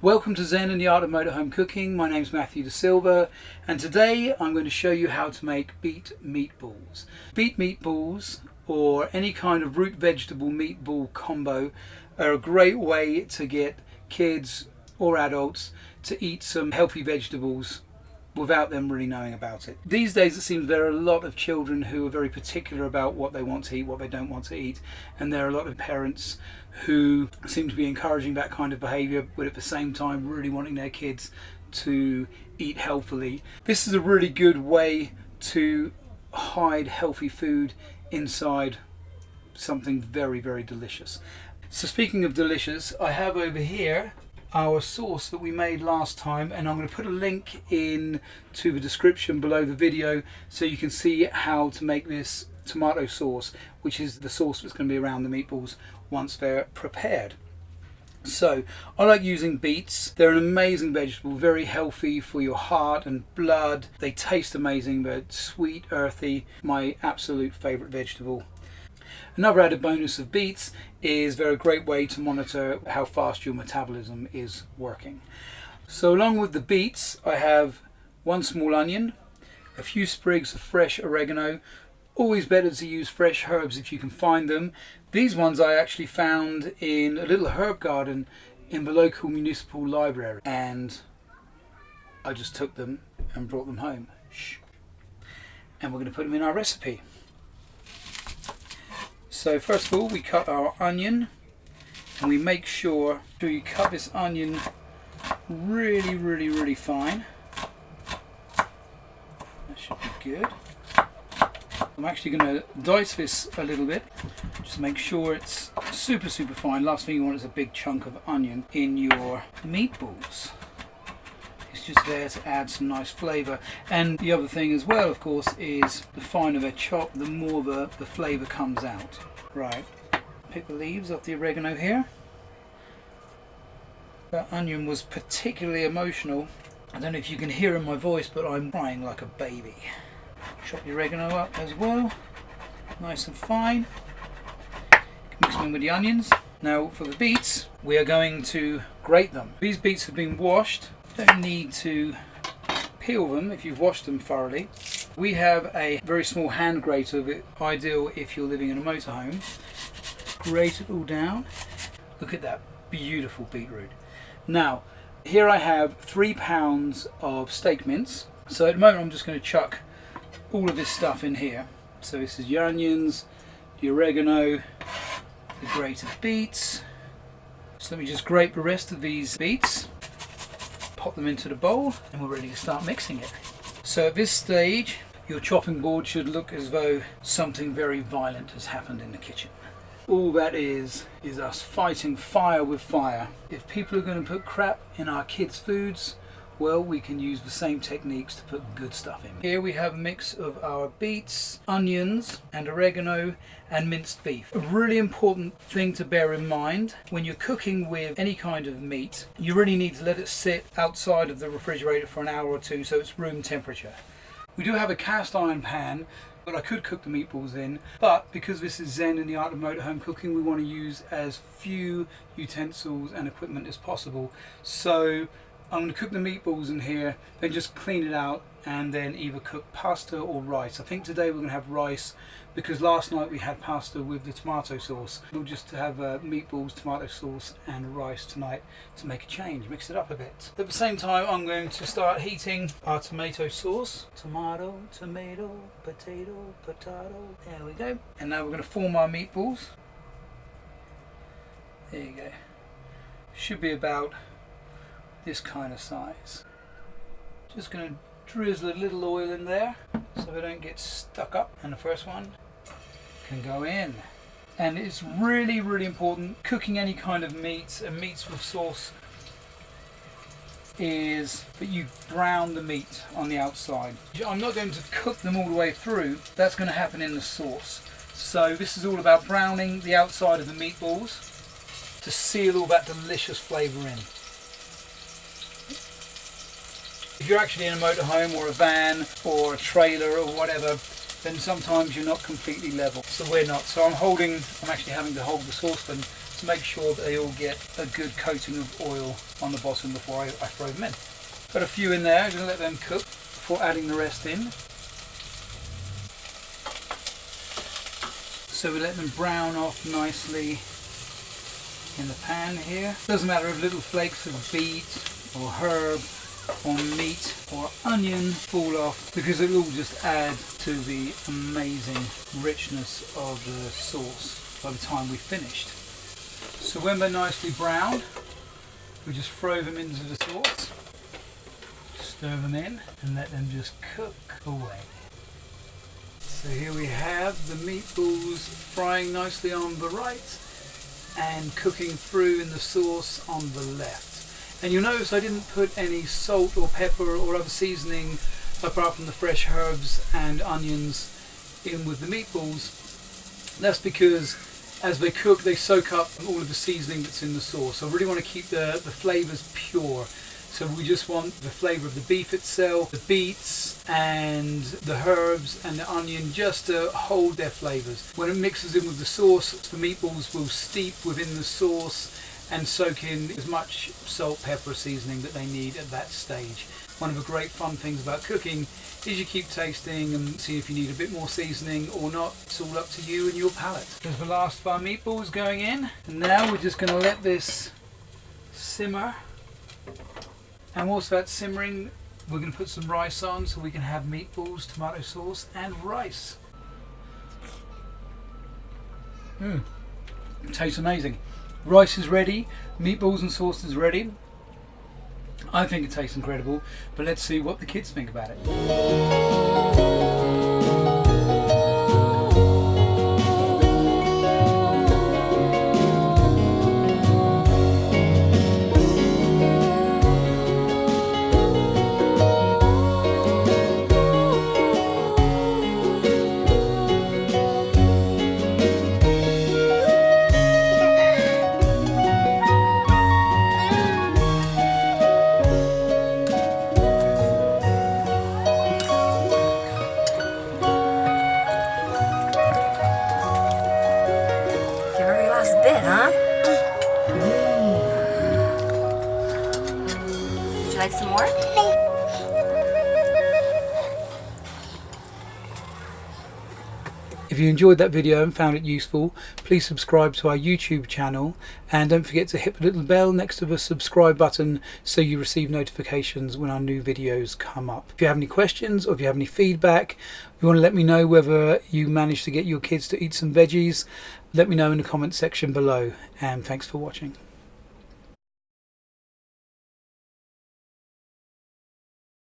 Welcome to Zen and the Art of Motorhome Cooking. My name's Matthew De Silva, and today I'm going to show you how to make beet meatballs. Beet meatballs, or any kind of root vegetable meatball combo, are a great way to get kids or adults to eat some healthy vegetables without them really knowing about it. These days it seems there are a lot of children who are very particular about what they want to eat, what they don't want to eat, and there are a lot of parents who seem to be encouraging that kind of behaviour, but at the same time really wanting their kids to eat healthily. This is a really good way to hide healthy food inside something very, very delicious. So speaking of delicious, I have over here our sauce that we made last time, and I'm going to put a link in to the description below the video so you can see how to make this tomato sauce, which is the sauce that's going to be around the meatballs once they're prepared. So I like using beets. They're an amazing vegetable, very healthy for your heart and blood. They taste amazing, they're sweet, earthy, my absolute favourite vegetable. Another added bonus of beets is they're a great way to monitor how fast your metabolism is working. So along with the beets, I have one small onion, a few sprigs of fresh oregano. Always better to use fresh herbs if you can find them. These ones I actually found in a little herb garden in the local municipal library, and I just took them and brought them home. And we're going to put them in our recipe. So first of all, we cut our onion, and we make sure you cut this onion really fine. That should be good. I'm actually going to dice this a little bit, just make sure it's super fine. Last thing you want is a big chunk of onion in your meatballs. It's just there to add some nice flavour. And the other thing as well, of course, is the finer they're chopped, the more the flavour comes out. Right, pick the leaves off the oregano here. That onion was particularly emotional. I don't know if you can hear in my voice, but I'm crying like a baby. Chop the oregano up as well, nice and fine. Mix them in with the onions. Now for the beets, we are going to grate them. These beets have been washed. Don't need to peel them if you've washed them thoroughly. We have a very small hand grater, ideal if you're living in a motorhome. Grate it all down. Look at that beautiful beetroot. Now, here I have 3 pounds of steak mince. So at the moment I'm just going to chuck all of this stuff in here. So this is your onions, the oregano, the grated beets. So let me just grate the rest of these beets, pop them into the bowl, and we're ready to start mixing it. So at this stage, your chopping board should look as though something very violent has happened in the kitchen. All that is us fighting fire with fire. If people are going to put crap in our kids' foods, well, we can use the same techniques to put good stuff in. Here we have a mix of our beets, onions and oregano and minced beef. A really important thing to bear in mind when you're cooking with any kind of meat, you really need to let it sit outside of the refrigerator for an hour or two so it's room temperature. We do have a cast iron pan that I could cook the meatballs in, but because this is Zen and the Art of Motorhome Cooking, we want to use as few utensils and equipment as possible. So I'm going to cook the meatballs in here, then just clean it out, and then either cook pasta or rice. I think today we're going to have rice because last night we had pasta with the tomato sauce. We'll just have meatballs, tomato sauce and rice tonight to make a change, mix it up a bit. At the same time, I'm going to start heating our tomato sauce. Tomato, potato. There we go. And now we're going to form our meatballs. There you go. Should be about this kind of size. Just going to drizzle a little oil in there so they don't get stuck up, and the first one can go in. And it's really important cooking any kind of meats and meats with sauce is that you brown the meat on the outside. I'm not going to cook them all the way through, that's going to happen in the sauce. So this is all about browning the outside of the meatballs to seal all that delicious flavour in. If you're actually in a motorhome or a van or a trailer or whatever, then sometimes you're not completely level. So we're not. So I'm actually having to hold the saucepan to make sure that they all get a good coating of oil on the bottom before I throw them in. Got a few in there, I'm going to let them cook before adding the rest in. So we let them brown off nicely in the pan here. Doesn't matter if little flakes of beet or herb or meat or onion fall off, because it'll all just add to the amazing richness of the sauce by the time we've finished. So when they're nicely brown, we just throw them into the sauce, stir them in and let them just cook away. So here we have the meatballs frying nicely on the right and cooking through in the sauce on the left. And you'll notice I didn't put any salt or pepper or other seasoning apart from the fresh herbs and onions in with the meatballs. That's because as they cook they soak up all of the seasoning that's in the sauce. So I really want to keep the flavours pure. So we just want the flavour of the beef itself, the beets and the herbs and the onion just to hold their flavours. When it mixes in with the sauce, the meatballs will steep within the sauce and soak in as much salt, pepper, seasoning that they need at that stage. One of the great fun things about cooking is you keep tasting and see if you need a bit more seasoning or not. It's all up to you and your palate. There's the last of our meatballs going in, and now we're just going to let this simmer. And whilst that's simmering, we're going to put some rice on so we can have meatballs, tomato sauce and rice. Tastes amazing. Rice is ready, meatballs and sauce is ready. I think it tastes incredible, but let's see what the kids think about it. Bit, huh? Would you like some more? If you enjoyed that video and found it useful, please subscribe to our YouTube channel and don't forget to hit the little bell next to the subscribe button so you receive notifications when our new videos come up. If you have any questions or if you have any feedback, you want to let me know whether you managed to get your kids to eat some veggies, let me know in the comment section below, and thanks for watching.